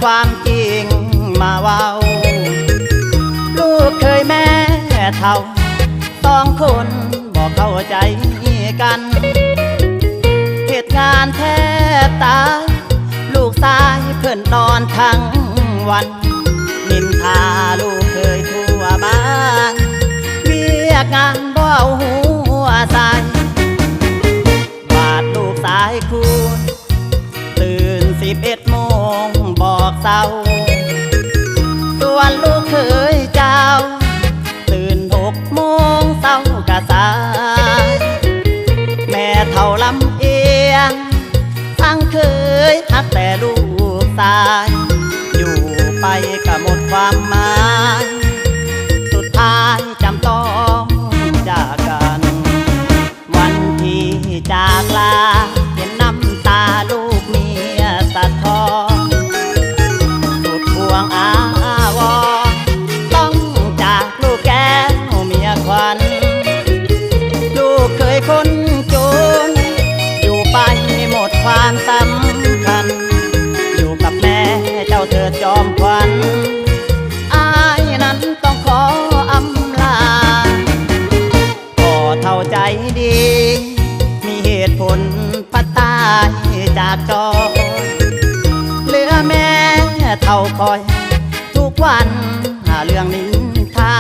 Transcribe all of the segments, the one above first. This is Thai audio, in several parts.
ความจริงมาเว้าลูกเคยแม่เท่าต้องคนบอกเข้าใจกันเหตุงานแทบตายลูกสายเพื่อนนอนทั้งวันนินทาลูกเคยทั่วบ้านเวียกงานบ่เอาหัวใส่บาดลูกสายคุณตื่น11 โมงบอกเศร้าส่วนลูกเคยเจ้าตื่น6 โมงเศร้ากะสายแม่เท่าลำเอียงทั้งเคยฮักแต่ลูกสายอยู่ไปก็หมดความหมายสุดท้ายจำต้องจากกันวันที่จากลาเห็นน้ำตาลูกเมียสะท้อนสุดห่วงอาวรต้องจากลูกแก้วเมียขวัญลูกเคยคนจนอยู่ไปหมดความสำคัญอยู่กับแม่เจ้าเธอจอมขวัญอายนั้นต้องขออำลาพ่อเท่าใจดีมีเหตุผลพัดตายจากจอเหลือแม่เท่าคอยทุกวันหาเรื่องนินทา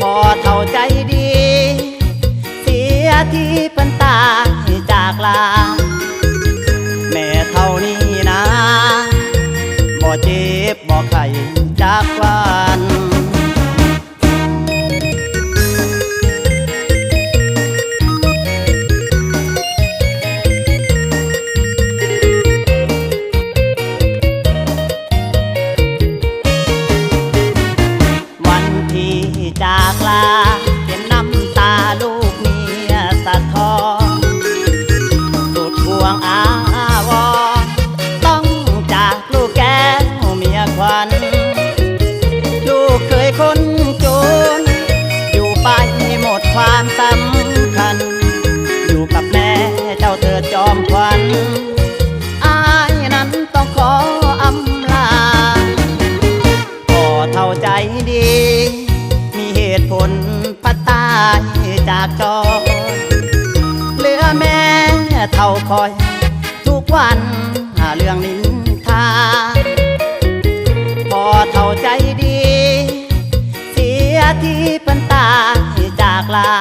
พ่อเท่าใจดีเสียที่เป็นตายจากลาแม่เท่านี้นะบ่เจ็บบ่ไข้จากวันวันที่จากลาเห็นน้ำตาลูกเมียสะท้อนสุดห่วงอาวรต้องจากลูกแก้วเมียขวัญลูกเคยคนจนอยู่ไปหมดความสำคัญอยู่กับแม่เจ้าเธอจอมขวัญอายนั้นต้องขออำลาพ่อเท่าใจดีมีเหตุผลพัดตายจากจอเหลือแม่เท่าคอยทุกวันหาเรื่องนินทาพ่อเท่าใจดีเสียที่เป็นตายจากลา